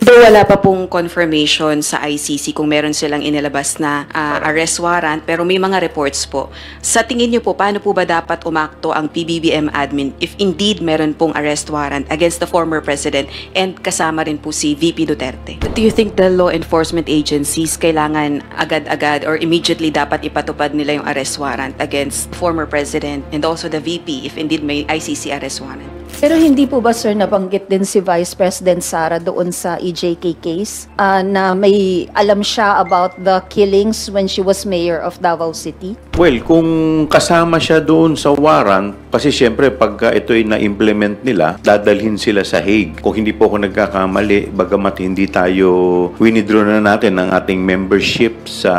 Though wala pa pong confirmation sa ICC kung meron silang inilabas na arrest warrant, pero may mga reports po. Sa tingin niyo po, paano po ba dapat umakto ang PBBM admin if indeed meron pong arrest warrant against the former president and kasama rin po si VP Duterte? Do you think the law enforcement agencies kailangan agad-agad or immediately dapat ipatupad nila yung arrest warrant against former president and also the VP if indeed may ICC arrest warrant? Pero hindi po ba, sir, nabanggit din si Vice President Sara doon sa EJK case na may alam siya about the killings when she was mayor of Davao City? Well, kung kasama siya doon sa warrant, kasi siyempre pagka ito'y na-implement nila, dadalhin sila sa Hague. Kung hindi po ako nagkakamali, bagamat hindi tayo winidraw na natin ang ating membership sa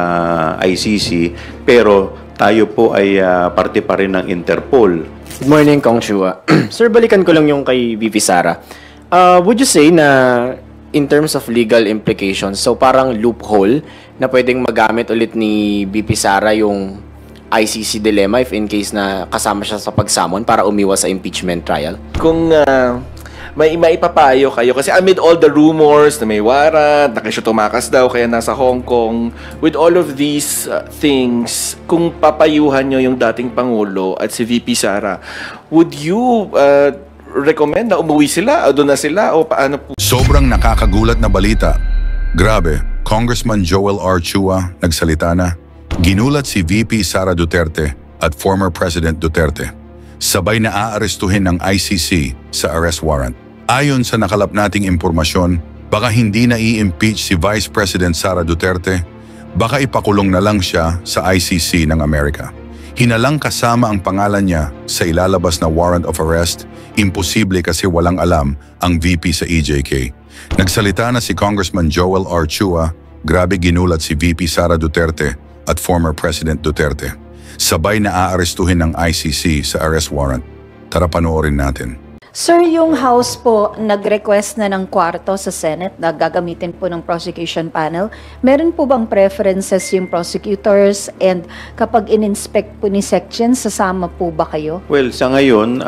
ICC, pero tayo po ay parte pa rin ng Interpol. Good morning, Kong Chua. Sir, balikan ko lang yung kay VP Sara. Would you say na in terms of legal implications, so parang loophole na pwedeng magamit ulit ni VP Sara yung ICC dilemma if in case na kasama siya sa pagsamon para umiwas sa impeachment trial? Kung may maipapayo kayo, kasi amid all the rumors na may warrant, na siya tumakas daw, kaya nasa Hong Kong, with all of these things, kung papayuhan nyo yung dating Pangulo at si VP Sara, would you recommend na umuwi sila o doon na sila o paano po? Sobrang nakakagulat na balita. Grabe, Congressman Joel R. Chua nagsalita na. Ginulat si VP Sara Duterte at former President Duterte. Sabay na aarestuhin ng ICC sa arrest warrant. Ayon sa nakalap nating impormasyon, baka hindi na i-impeach si Vice President Sara Duterte, baka ipakulong na lang siya sa ICC ng Amerika. Hinalang kasama ang pangalan niya sa ilalabas na warrant of arrest, imposible kasi walang alam ang VP sa EJK. Nagsalita na si Congressman Joel R. Chua, grabe ginulat si VP Sara Duterte at former President Duterte. Sabay na aarestuhin ng ICC sa arrest warrant. Tara panoorin natin. Sir, yung House po nag-request na ng kwarto sa Senate na gagamitin po ng prosecution panel. Meron po bang preferences yung prosecutors and kapag in-inspect po ni Section, sasama po ba kayo? Well, sa ngayon,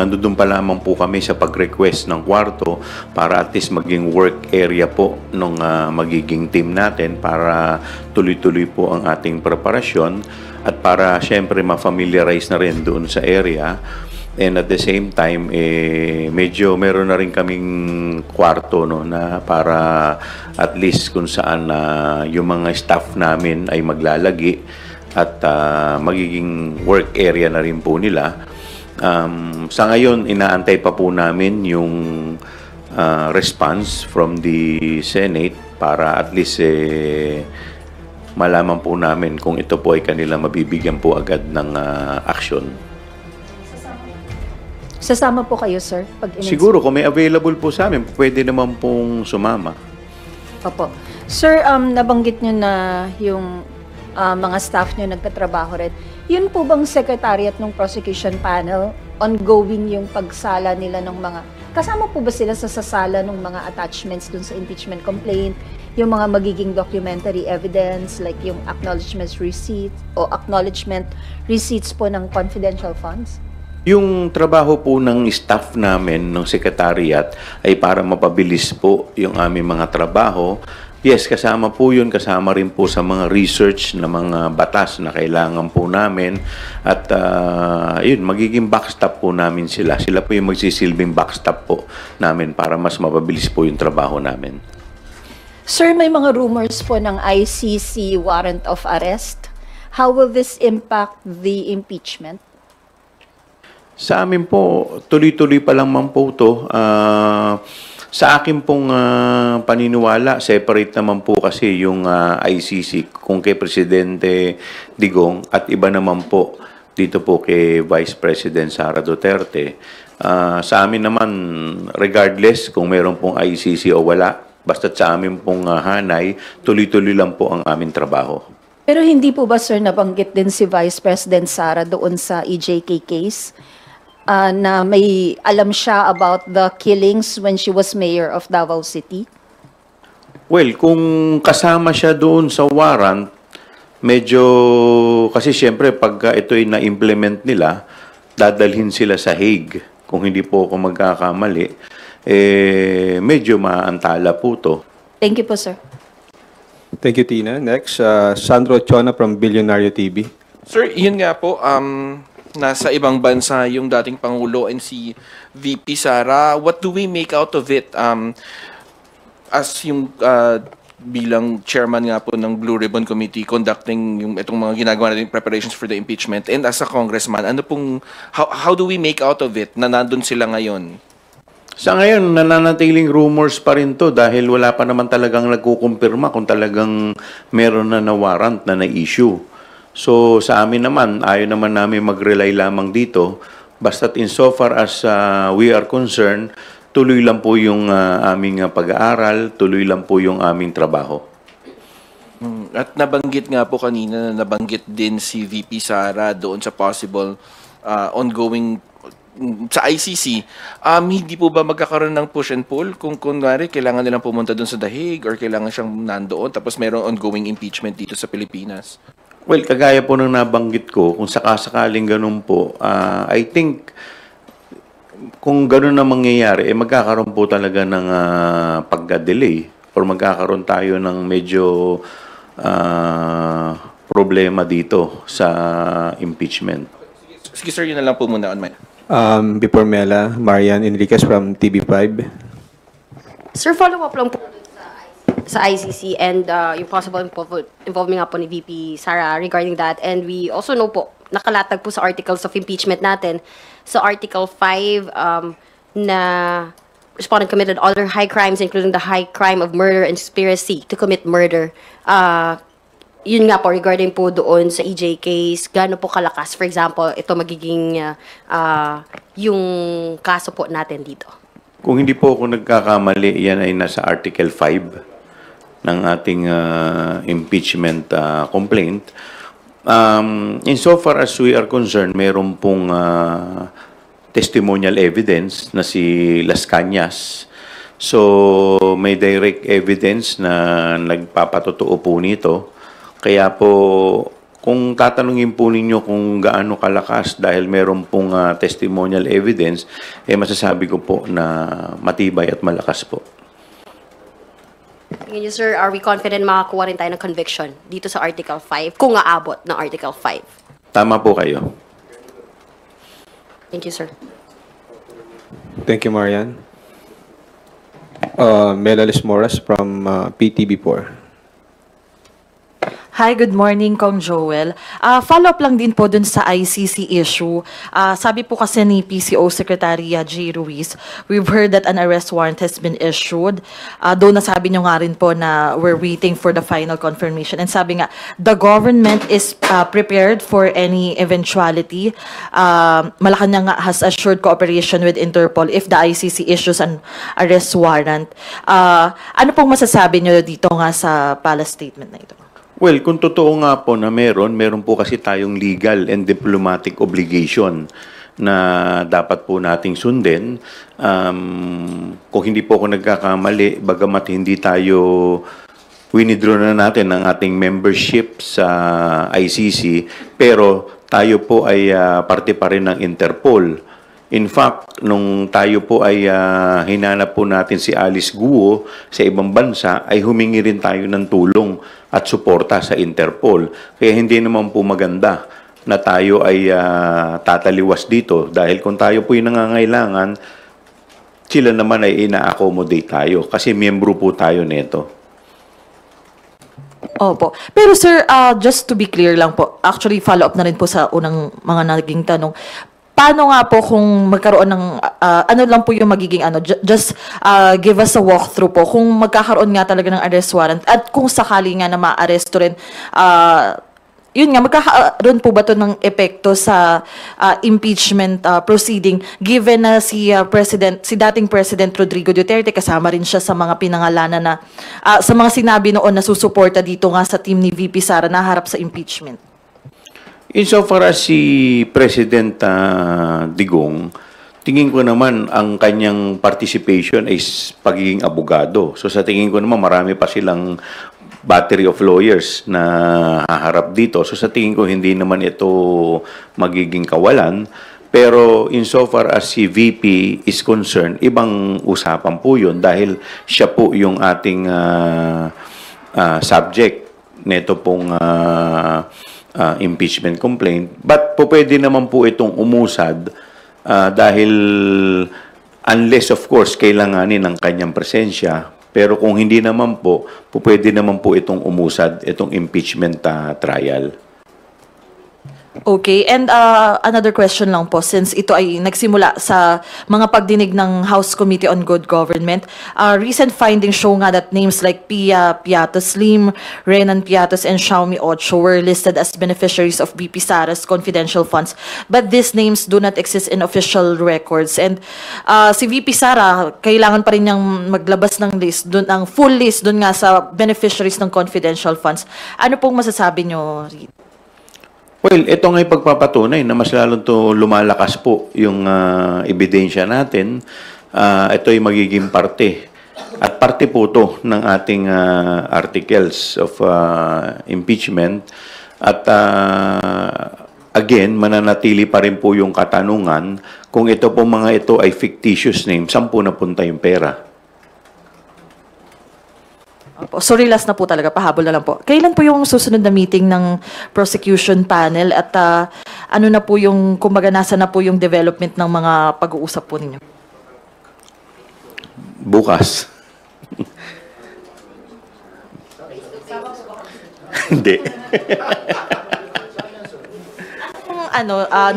nandun pa lamang po kami sa pag-request ng kwarto para at least maging work area po ng magiging team natin para tuloy-tuloy po ang ating preparasyon at para syempre ma-familiarize na rin doon sa area. And at the same time, medyo meron na rin kaming kwarto no, na para at least kung saan yung mga staff namin ay maglalagi at magiging work area na rin po nila. Sa ngayon, inaantay pa po namin yung response from the Senate para at least malaman po namin kung ito po ay kanila mabibigyan po agad ng action. Sasama po kayo, sir? Pag Siguro, kung may available po sa amin, pwede naman pong sumama. Opo. Sir, nabanggit nyo na yung mga staff nyo nagkatrabaho rin. Yun po bang secretariat ng prosecution panel, ongoing yung pagsala nila ng mga... Kasama po ba sila sa sasala ng mga attachments dun sa impeachment complaint? Yung mga magiging documentary evidence, like yung acknowledgement receipts po ng confidential funds? Yung trabaho po ng staff namin, ng secretariat, ay para mapabilis po yung aming mga trabaho. Yes, kasama po yun, kasama rin po sa mga research na mga batas na kailangan po namin. At yun, magiging backstop po namin sila. Sila po yung magsisilbing backstop po namin para mas mapabilis po yung trabaho namin. Sir, may mga rumors po ng ICC warrant of arrest. How will this impact the impeachment? Sa amin po, tuloy-tuloy pa lang man po ito. Sa akin pong paniniwala, separate naman po kasi yung ICC kung kay Presidente Digong at iba naman po dito po kay Vice President Sara Duterte. Sa amin naman, regardless kung meron pong ICC o wala, basta sa amin pong hanay, tuloy-tuloy lang po ang aming trabaho. Pero hindi po ba, sir, nabanggit din si Vice President Sara doon sa EJK case? Na may alam siya about the killings when she was mayor of Davao City? Well, kung kasama siya doon sa warrant, medyo, kasi siyempre pagka ito'y na-implement nila, dadalhin sila sa Hague, kung hindi po ako magkakamali. medyo maantala po to. Thank you po, sir. Thank you, Tina. Next, Sandro Chona from Billionario TV. Sir, yun nga po, nasa ibang bansa yung dating Pangulo and si VP Sara. What do we make out of it? As yung bilang chairman nga po ng Blue Ribbon Committee conducting yung itong mga ginagawa natin preparations for the impeachment, and as a congressman, ano pong how do we make out of it na nandun sila ngayon? Sa ngayon, nananatiling rumors pa rin to dahil wala pa naman talagang nagkukumpirma kung talagang meron na warrant na na-issue. So sa amin naman, ayaw naman namin mag-rely lamang dito. Basta't insofar as we are concerned, tuloy lang po yung aming pag-aaral, tuloy lang po yung aming trabaho. At nabanggit nga po kanina, nabanggit din si VP Sara doon sa possible ongoing sa ICC. Hindi po ba magkakaroon ng push and pull kung kunwari kailangan nilang pumunta doon sa The Hague or kailangan siyang nandoon tapos mayroong ongoing impeachment dito sa Pilipinas? Well, kagaya po ng nabanggit ko, kung sakasakaling ganun po, I think kung ganun na mangyayari, magkakaroon po talaga ng pagka-delay or magkakaroon tayo ng medyo problema dito sa impeachment. Sige sir, yun na lang po muna on my... Before Mela, Marian Enriquez from TV5. Sir, follow-up lang po sa ICC and yung possible involvement nga po ni VP Sara regarding that. And we also know po, nakalatag po sa articles of impeachment natin. So Article 5 na respondent committed other high crimes including the high crime of murder and conspiracy to commit murder. Yun nga po, regarding po doon sa EJ case, gaano po kalakas, for example, ito magiging yung kaso po natin dito? Kung hindi po ako nagkakamali, yan ay nasa Article 5 ng ating impeachment complaint. Insofar as we are concerned, meron pong testimonial evidence na si Las Cañas. So, may direct evidence na nagpapatotoo po nito. Kaya po, kung tatanungin po ninyo kung gaano kalakas dahil meron pong testimonial evidence, masasabi ko po na matibay at malakas po. Tingin niyo, sir, are we confident makakuha rin tayo ng conviction dito sa Article 5 kung aabot ng Article 5? Tama po kayo. Thank you, sir. Thank you, Marian. Mela Lismoras from PTV4. Hi, good morning, Kong Joel. Follow-up lang din po dun sa ICC issue. Sabi po kasi ni PCO Secretary J. Ruiz, we've heard that an arrest warrant has been issued. Though nasabi nyo nga rin po na we're waiting for the final confirmation. And sabi nga, the government is prepared for any eventuality. Malacanang nga has assured cooperation with Interpol if the ICC issues an arrest warrant. Ano pong masasabi nyo dito nga sa palace statement na ito? Well, kung totoo nga po na meron po kasi tayong legal and diplomatic obligation na dapat po nating sundin. Kung hindi po ako nagkakamali, bagamat hindi tayo winidraw na natin ang ating membership sa ICC, pero tayo po ay parte pa rin ng Interpol. In fact, nung tayo po ay hinanap po natin si Alice Guo sa ibang bansa, ay humingi rin tayo ng tulong at suporta sa Interpol. Kaya hindi naman po maganda na tayo ay tataliwas dito dahil kung tayo po yung nangangailangan, sila naman ay ina-accommodate tayo kasi miyembro po tayo nito. Opo. Pero sir, just to be clear lang po, actually follow-up na rin po sa unang mga naging tanong. Paano nga po kung magkaroon ng, ano lang po yung magiging, just give us a walkthrough po, kung magkakaroon nga talaga ng arrest warrant, at kung sakali nga na ma-arresto rin, yun nga, magkakaroon po ba ito ng epekto sa impeachment proceeding, given na si dating President Rodrigo Duterte, kasama rin siya sa mga pinangalanan na, sa mga sinabi noon na susuporta dito nga sa team ni VP Sara na harap sa impeachment? Insofar as si President Digong, tingin ko naman ang kanyang participation is pagiging abogado. So sa tingin ko naman marami pa silang battery of lawyers na haharap dito. So sa tingin ko hindi naman ito magiging kawalan. Pero insofar as si VP is concerned, ibang usapan po yun dahil siya po yung ating subject nito pong impeachment complaint. But po pwede naman po itong umusad dahil unless of course kailanganin ng kanyang presensya. Pero kung hindi naman po pwede naman po itong umusad, itong impeachment trial. Okay, and another question lang po, since ito ay nagsimula sa mga pagdinig ng House Committee on Good Government, recent findings show nga that names like Pia Piatos Lim, Renan Piatos, and Xiaomi Ocho were listed as beneficiaries of VP Sara's confidential funds, but these names do not exist in official records. And si VP Sara, kailangan pa rin niyang maglabas ng list, ng full list dun nga sa beneficiaries ng confidential funds. Ano pong masasabi niyo, Reed? Well, ito nga'y pagpapatunay na mas lalong to lumalakas po yung ebidensya natin. Ito ay magiging parte. At parte po to ng ating articles of impeachment. At again, mananatili pa rin po yung katanungan kung ito po mga ito ay fictitious name, saan po napunta yung pera? Sorry, last na po talaga, pahabol na lang po. Kailan po yung susunod na meeting ng prosecution panel at ano na po yung, kumbaga nasa na po yung development ng mga pag-uusap po ninyo? Bukas. Hindi.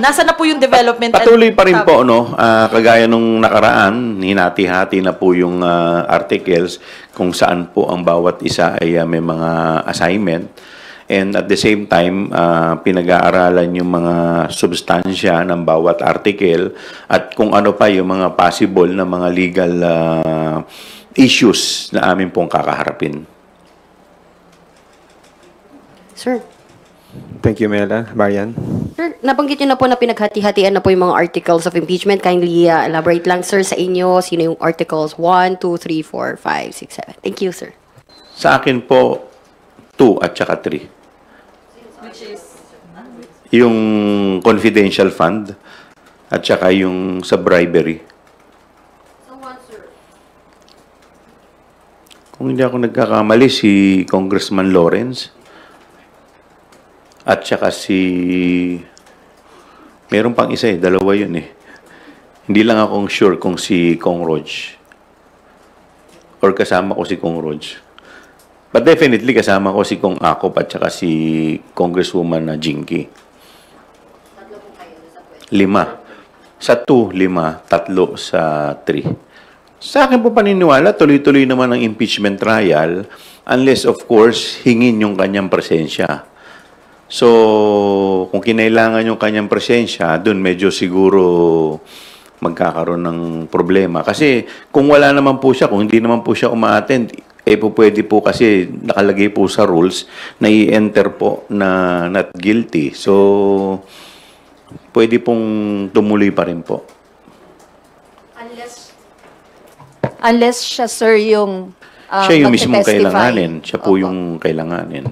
Nasa na po yung development? Patuloy pa rin po, no? Kagaya nung nakaraan, hinati-hati na po yung articles kung saan po ang bawat isa ay may mga assignment. And at the same time, pinag-aaralan yung mga substansya ng bawat article at kung ano pa yung mga possible na mga legal issues na amin pong kakaharapin. Sir, Thank you, Mela. Marian? Sir, nabanggit niyo na po na pinaghati-hatian na po yung mga articles of impeachment. Kindly elaborate lang, sir, sa inyo. Sino yung articles 1, 2, 3, 4, 5, 6, 7. Thank you, sir. Sa akin po, 2 at saka 3. Which is? Yung confidential fund at saka yung sa bribery. So what, sir? Kung hindi ako nagkakamali, si Congressman Lawrence at saka meron pang isa dalawa yun eh. Hindi lang akong sure kung si Kong Rog or kasama ko si Kong Rog. But definitely kasama ko si Kong Akop at saka si Congresswoman Jinky. 5. Sa 2, 5. 3 sa 3. Sa akin po paniniwala, tuloy-tuloy naman ang impeachment trial unless of course hingin yung kanyang presensya. So, kung kinailangan yung kanyang presensya, dun medyo siguro magkakaroon ng problema. Kasi kung wala naman po siya, kung hindi naman po siya uma-attend, po pwede po kasi nakalagay po sa rules na i-enter po na not guilty. So, pwede pong tumuloy pa rin po. Unless siya, sir, yung siya yung mismong magte-testify. kailanganin. Siya po Opo. yung kailanganin.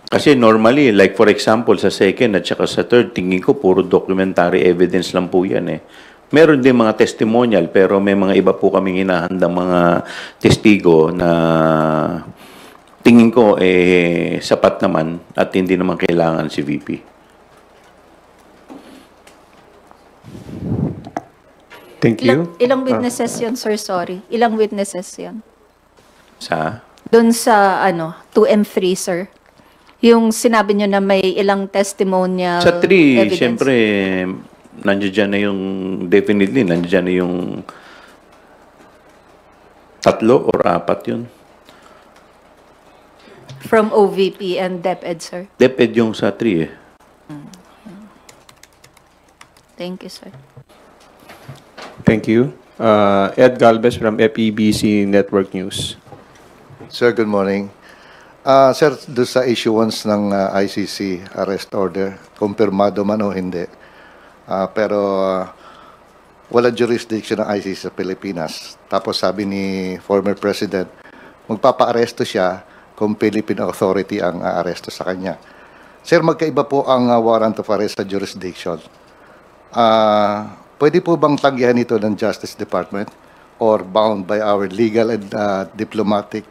Kasi normally, like for example, sa second at saka sa third, tingin ko puro documentary evidence lang po yan eh. Meron din mga testimonial, pero may mga iba po kaming hinahandang mga testigo na tingin ko sapat naman at hindi naman kailangan si VP. Thank you. Ilang witnesses yun, sir? Sorry. Ilang witnesses yun? Sa? Doon sa 2 and 3, sir. Yung sinabi nyo na may ilang testimonial Sa 3, evidence. siyempre, nandiyan na yung, definitely, nandiyan na yung 3 or 4 yun. From OVP and DepEd, sir. DepEd yung sa 3 eh. Thank you, sir. Thank you. Ed Galvez from FEBC Network News. Sir, good morning. Sir, doon sa issuance ng ICC arrest order, kumpirmado man o hindi, pero wala jurisdiction ng ICC sa Pilipinas. Tapos sabi ni former President, magpapa-aresto siya kung Philippine authority ang aaresto sa kanya. Sir, magkaiba po ang warrant of arrest sa jurisdiction. Pwede po bang tanggihan ito ng Justice Department or bound by our legal and diplomatic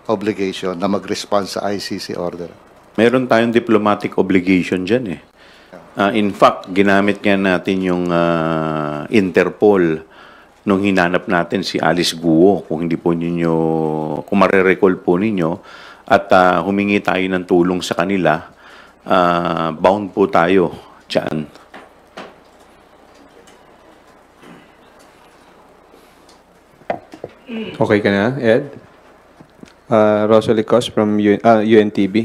obligation na mag-respond sa ICC order? Meron tayong diplomatic obligation dyan eh. In fact, ginamit nga natin yung Interpol nung hinanap natin si Alice Guo, kung hindi po ninyo, kung marirecall po ninyo, at humingi tayo ng tulong sa kanila, bound po tayo dyan. Okay ka na, Ed? Rosalie Cos from UNTV.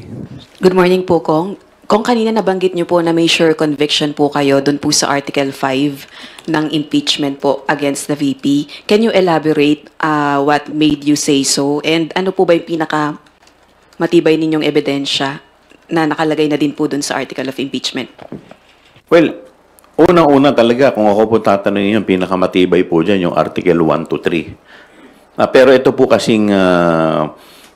Good morning po, Kong. Kung kanina nabanggit niyo po na may sure conviction po kayo doon po sa Article 5 ng impeachment po against the VP, can you elaborate what made you say so? And ano po ba yung pinaka matibay ninyong ebidensya na nakalagay na din po doon sa Article of Impeachment? Well, unang-una talaga, kung ako po tatanungin yung pinakamatibay po dyan, yung Article 1 to 3. Pero ito po kasing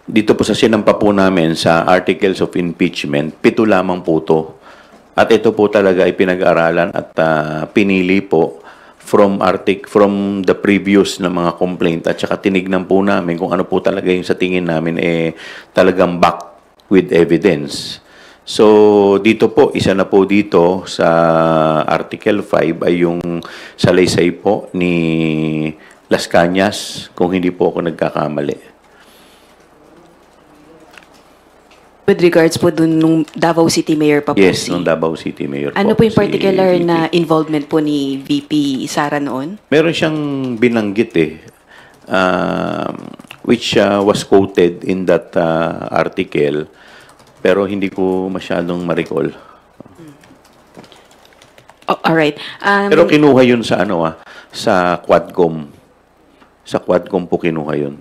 dito po sa sinampa po namin sa Articles of Impeachment, 7 lamang po to. At ito po talaga ay pinag-aralan at pinili po from the previous na mga complaint at saka tinignan po namin kung ano po talaga yung sa tingin namin talagang back with evidence. So dito po, isa na po dito sa Article 5 ay yung salaysay po ni Las Cañas, kung hindi po ako nagkakamali. With regards po dun nung Davao City Mayor pa po Yes, nung Davao City Mayor po. Ano po yung particular si na VP. involvement po ni VP Sara noon? Meron siyang binanggit which was quoted in that article, pero hindi ko masyadong ma-recall. Oh, alright. Pero kinuha yun sa sa Quadcom. Sa Quadcom po kinuha yun.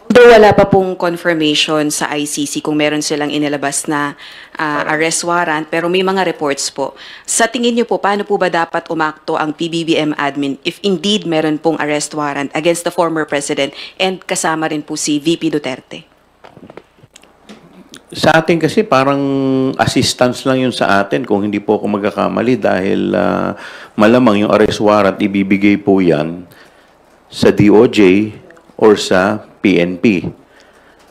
Although wala pa pong confirmation sa ICC kung meron silang inilabas na arrest warrant, pero may mga reports po. Sa tingin niyo po, paano po ba dapat umakto ang PBBM admin if indeed meron pong arrest warrant against the former president and kasama rin po si VP Duterte? Sa atin kasi parang assistance lang yun sa atin kung hindi po ako magkakamali dahil malamang yung arrest warrant ibibigay po yan sa DOJ or sa PNP.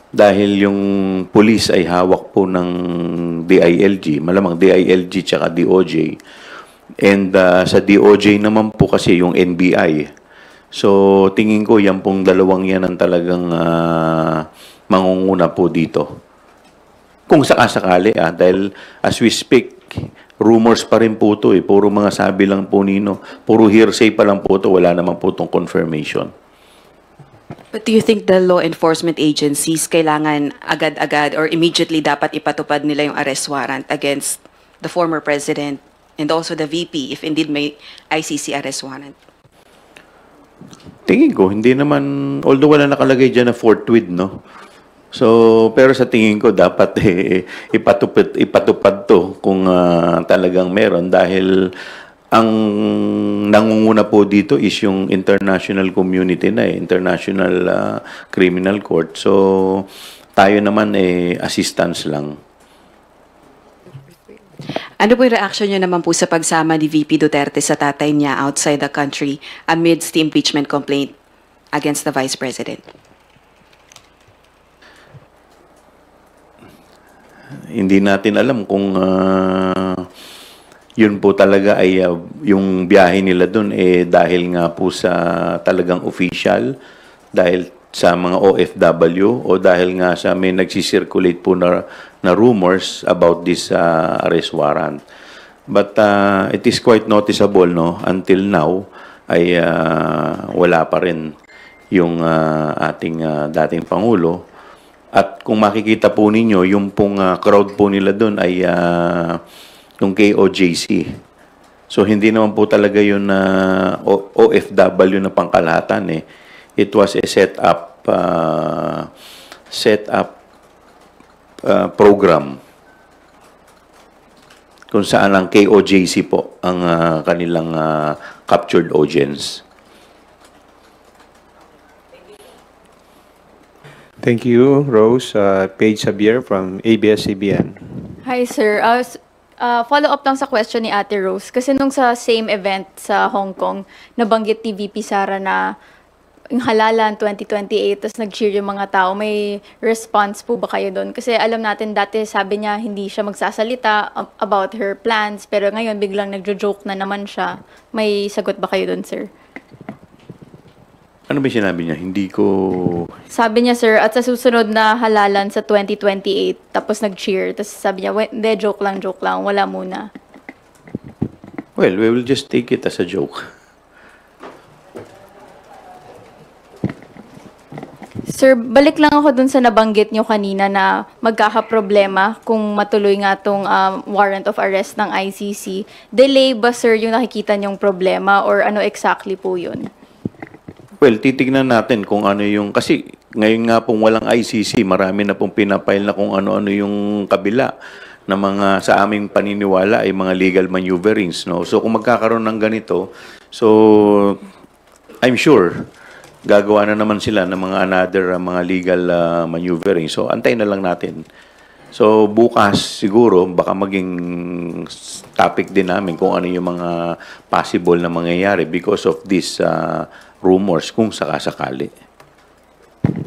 Dahil yung police ay hawak po ng DILG, malamang DILG tsaka DOJ. And sa DOJ naman po kasi yung NBI. So tingin ko yan pong dalawang yan ang talagang mangunguna po dito. Kung sakasakali, dahil as we speak, rumors pa rin po ito Puro mga sabi lang po nino. Puro hearsay pa lang po ito. Wala naman po itong confirmation. But do you think the law enforcement agencies kailangan agad-agad or immediately dapat ipatupad nila yung arrest warrant against the former president and also the VP if indeed may ICC arrest warrant? Tingin ko, hindi naman, although wala nakalagay dyan na forthwith, no? So, pero sa tingin ko, dapat ipatupad to kung talagang meron dahil ang nangunguna po dito is yung international community na International Criminal Court. So, tayo naman assistance lang. Ano po yung reaction nyo naman po sa pagsama ni VP Duterte sa tatay niya outside the country amidst the impeachment complaint against the Vice President? Hindi natin alam kung yun po talaga ay yung biyahe nila doon dahil nga po sa talagang official, dahil sa mga OFW o dahil nga sa may nagsisirculate po na rumors about this arrest warrant. But it is quite noticeable, no, until now ay wala pa rin yung ating dating Pangulo. At kung makikita po ninyo, yung pong crowd po nila doon ay yung KOJC. So, hindi naman po talaga yun OFW na pangkalahatan It was a set up program kung saan ang KOJC po ang kanilang captured audience. Thank you, Rose. Paige Xavier from ABS-CBN. Hi, sir. Follow up lang sa question ni Ate Rose. Kasi nung sa same event sa Hong Kong, nabanggit ni VP Sara na yung halalan 2028, tapos nag-cheer yung mga tao. May response po ba kayo doon? Kasi alam natin dati sabi niya hindi siya magsasalita about her plans, pero ngayon biglang nagjo-joke na naman siya. May sagot ba kayo doon, sir? Ano ba sinabi niya? Hindi ko... Sabi niya, sir, at sa susunod na halalan sa 2028, tapos nag-cheer. Tapos sabi niya, hindi, joke lang, wala muna. Well, we will just take it as a joke. Sir, balik lang ako dun sa nabanggit nyo kanina na magkakaproblema kung matuloy nga tong warrant of arrest ng ICC. Delay ba, sir, yung nakikita nyong problema or ano exactly po yun? Well, titignan natin kung ano yung... Kasi ngayon nga pong walang ICC, marami na pong pinapile na kung ano-ano yung kabila na mga sa aming paniniwala ay mga legal maneuverings. No? So kung magkakaroon ng ganito, so I'm sure gagawa na naman sila ng mga another mga legal maneuverings. So antayin na lang natin. So bukas siguro baka maging topic din namin kung ano yung mga possible na mangyayari because of this rumors kung sakasakali.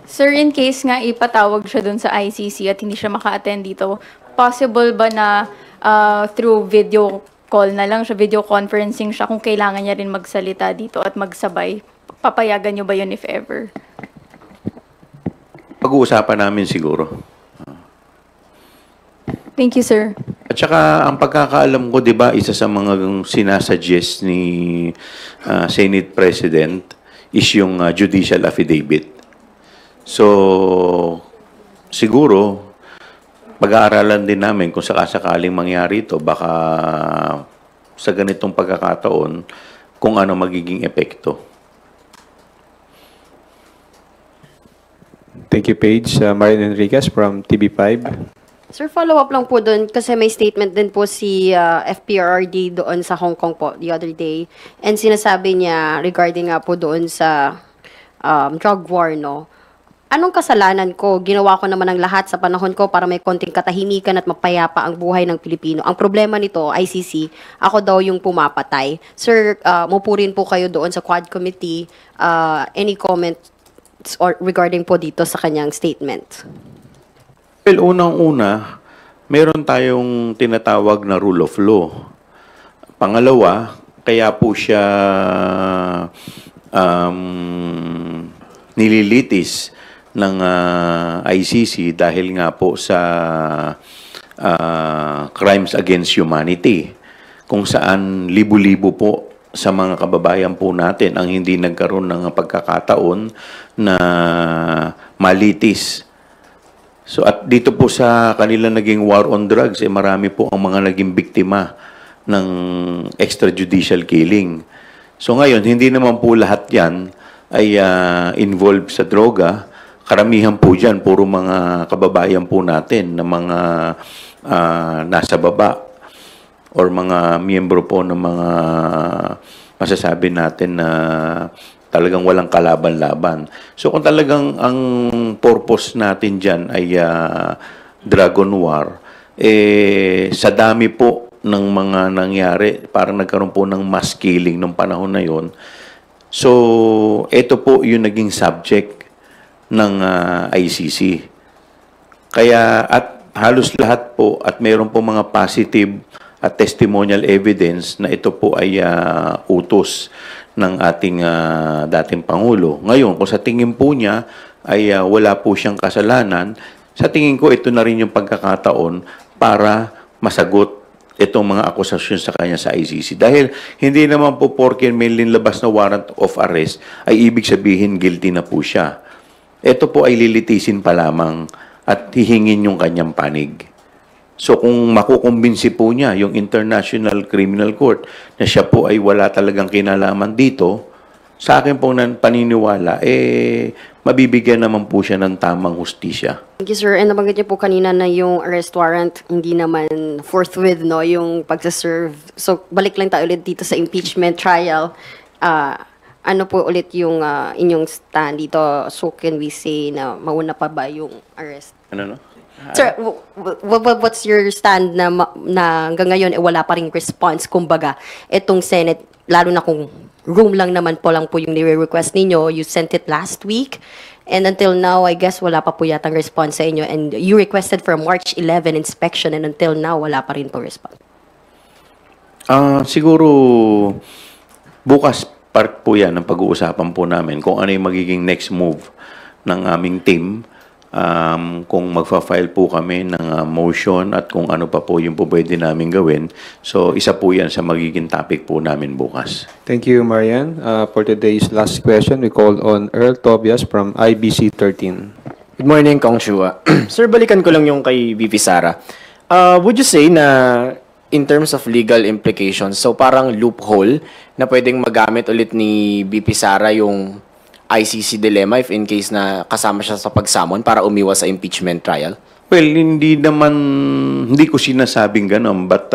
Sir, in case nga ipatawag siya dun sa ICC at hindi siya maka-attend dito, possible ba na through video call na lang siya, video conferencing siya kung kailangan niya rin magsalita dito at magsabay? Papayagan niyo ba yun if ever? Pag-uusapan namin siguro. Thank you, sir. At saka, ang pagkakaalam ko, di ba, isa sa mga sinasuggest ni Senate President is yung judicial affidavit. So, siguro, pag-aaralan din namin kung sakasakaling mangyari ito, baka sa ganitong pagkakataon, kung ano magiging epekto. Thank you, Paige. Marian Enriquez from TV5. Sir, follow-up lang po doon kasi may statement din po si FPRRD doon sa Hong Kong po the other day. And sinasabi niya regarding nga po doon sa drug war, no? Anong kasalanan ko? Ginawa ko naman ang lahat sa panahon ko para may konting katahimikan at mapayapa ang buhay ng Pilipino. Ang problema nito, ICC, ako daw yung pumapatay. Sir, mupurin po kayo doon sa Quad Committee. Any comments or regarding po dito sa kanyang statement? Well, unang-una, meron tayong tinatawag na rule of law. Pangalawa, kaya po siya nililitis ng ICC dahil nga po sa crimes against humanity, kung saan libo-libo po sa mga kababayan po natin ang hindi nagkaroon ng pagkakataon na malitis. So at dito po sa kanila naging war on drugs, marami po ang mga naging biktima ng extrajudicial killing. So ngayon, hindi naman po lahat yan ay involved sa droga. Karamihan po dyan, puro mga kababayan po natin na mga nasa baba or mga miyembro po ng mga masasabi natin na talagang walang kalaban-laban. So kung talagang ang purpose natin dyan ay Dragon War, sa dami po ng mga nangyari, parang nagkaroon po ng mass killing nung panahon na yon. So ito po yung naging subject ng ICC. Kaya at halos lahat po at mayroon po mga positive at testimonial evidence na ito po ay utos ng ating dating Pangulo. Ngayon, kung sa tingin po niya ay wala po siyang kasalanan, sa tingin ko ito na rin yung pagkakataon para masagot itong mga akusasyon sa kanya sa ICC. Dahil hindi naman po porke may linlabas na warrant of arrest ay ibig sabihin guilty na po siya. Ito po ay lilitisin pa lamang at hihingin yung kanyang panig. So kung makukumbinsi po niya yung International Criminal Court na siya po ay wala talagang kinalaman dito, sa akin pong paniniwala, mabibigyan naman po siya ng tamang hustisya. Thank you, sir. And nabanggit niyo po kanina na yung arrest warrant hindi naman forthwith, no, yung pagsaserve. So balik lang tayo ulit dito sa impeachment trial. ano po ulit yung inyong stand dito? So can we say na mauna pa ba yung arrest? Ano no? Sir, what's your stand na hanggang ngayon wala pa ring response? Kumbaga, itong Senate, lalo na kung room lang naman po yung nire-request ninyo, you sent it last week, and until now, I guess wala pa po yatang response sa inyo, and you requested for a March 11 inspection, and until now, wala pa rin po response. Siguro bukas part po yan ang pag-uusapan po namin kung ano yung magiging next move ng aming team. Kung magfa-file po kami ng motion at kung ano pa po yung po pwede namin gawin. So, isa po yan sa magiging topic po namin bukas. Thank you, Marian. For today's last question, we call on Earl Tobias from IBC 13. Good morning, Kong Chua. Sir, balikan ko lang yung kay VP Sara. Would you say na in terms of legal implications, so parang loophole na pwedeng magamit ulit ni VP Sara yung ICC dilemma if in case na kasama siya sa pagsamon para umiwas sa impeachment trial? Well, hindi ko sinasabing gano'n, but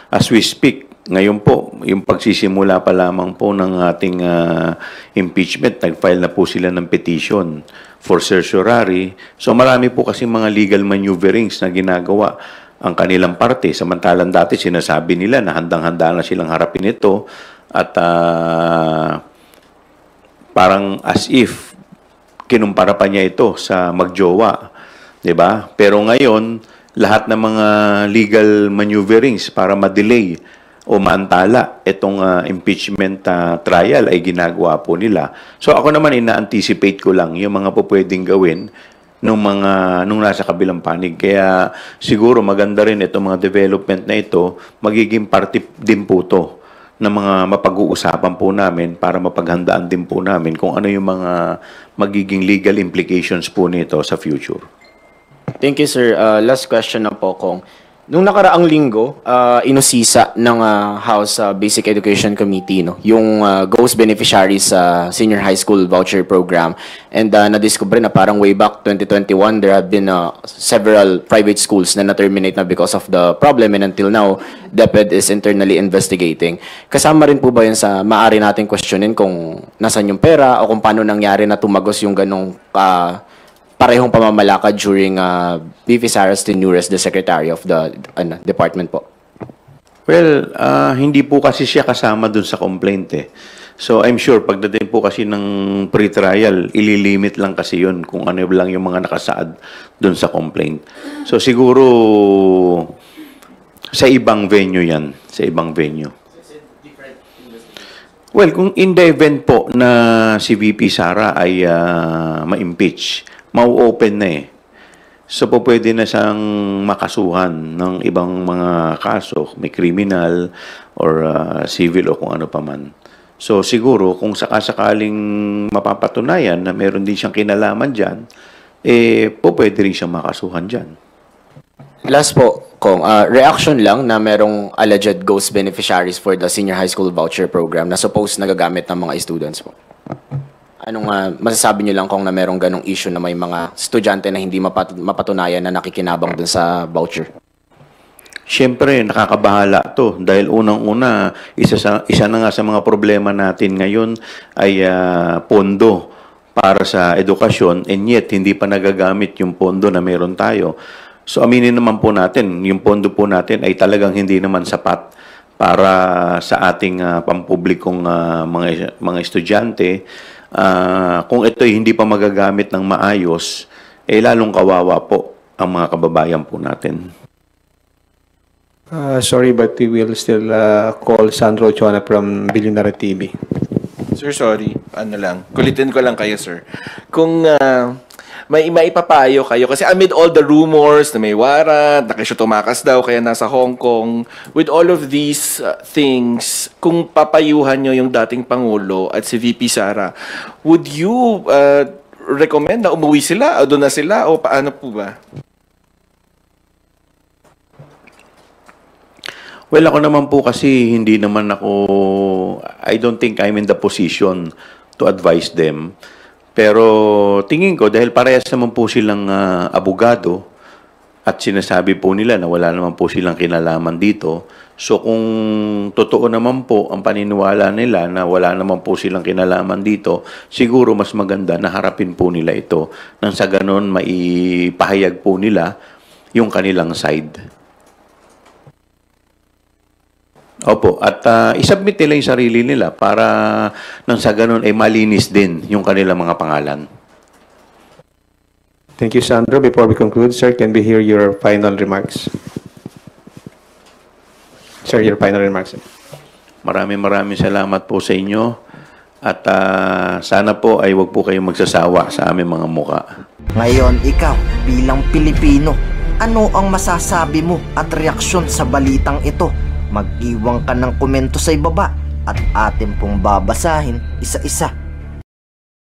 as we speak, ngayon po, yung pagsisimula pa lamang po ng ating impeachment, nag-file na po sila ng petition for certiorari. So marami po kasi mga legal maneuverings na ginagawa ang kanilang parte. Samantalang dati sinasabi nila na handang-handa na silang harapin ito at parang as if kinumpara pa niya ito sa magjowa, 'di ba? Pero ngayon, lahat ng mga legal maneuverings para ma-delay o maantala itong impeachment trial ay ginagawa po nila. So ako naman ina-anticipate ko lang yung mga po pwedeng gawin nung nasa kabilang panig. Kaya siguro maganda rin itong mga development na ito, magiging parte din po to na mga mapag-uusapan po namin para mapaghandaan din po namin kung ano yung mga magiging legal implications po nito sa future. Thank you, sir. Last question na po, Kong. Nung nakaraang linggo, inusisa ng House Basic Education Committee yung ghost beneficiaries sa Senior High School Voucher Program. And na-discover na parang way back 2021, there have been several private schools na na-terminate na because of the problem. And until now, DepEd is internally investigating. Kasama rin po ba yun sa maaari natin questionin kung nasan yung pera o kung paano nangyari na tumagos yung ganong parehong pamamalakad during VP Sara's tenure as the Secretary of the department po? Well, hindi po kasi siya kasama dun sa complaint eh. So I'm sure pagdating po kasi ng pre-trial, ililimit lang kasi yun kung ano lang yung mga nakasaad dun sa complaint. So siguro sa ibang venue yan, sa ibang venue. Well, kung in the event po na si VP Sara ay ma-impeach, mau-open na eh. So, po pwede na siyang makasuhan ng ibang mga kaso, may criminal or civil o kung ano pa man. So, siguro, kung sakasakaling mapapatunayan na meron din siyang kinalaman dyan, po pwede rin siyang makasuhan dyan. Last po, Kong, reaction lang na merong alleged ghost beneficiaries for the Senior High School Voucher Program na suppose nagagamit ng mga students po. Anong masasabi niyo lang kung na merong ganong issue na may mga estudyante na hindi mapatunayan na nakikinabang dun sa voucher? Siyempre, nakakabahala to dahil unang-una, isa na nga sa mga problema natin ngayon ay pondo para sa edukasyon, and yet hindi pa nagagamit yung pondo na meron tayo. So aminin naman po natin, yung pondo po natin ay talagang hindi naman sapat para sa ating pampublikong mga estudyante. Kung ito'y hindi pa magagamit ng maayos, lalong kawawa po ang mga kababayan po natin. Sorry, but we will still call Sandro Chona from Billionaire TV. Sir, sorry. Ano lang. Kulitin ko lang kayo, sir. Kung may maipapayo kayo, kasi amid all the rumors na may warrant, na siya tumakas daw, kaya nasa Hong Kong, with all of these things, kung papayuhan nyo yung dating Pangulo at si VP Sara, would you recommend na umuwi sila o doon na sila o paano po ba? Well, ako naman po kasi hindi naman ako, I don't think I'm in the position to advise them. Pero tingin ko, dahil parehas naman po silang abogado at sinasabi po nila na wala naman po silang kinalaman dito, So kung totoo naman po ang paniniwala nila na wala naman po silang kinalaman dito, siguro mas maganda na harapin po nila ito nang sa ganon maipahayag po nila yung kanilang side. Opo, at isubmit nila yung sarili nila para nang sa ganon ay malinis din yung kanilang mga pangalan. Thank you, Sandro. Before we conclude, sir, can we hear your final remarks? Sir, your final remarks. Maraming salamat po sa inyo at sana po ay wag po kayong magsasawa sa aming mga muka. Ngayon, ikaw bilang Pilipino, ano ang masasabi mo at reaksyon sa balitang ito? Mag-iwan ka ng komento sa ibaba at atin pong babasahin isa-isa.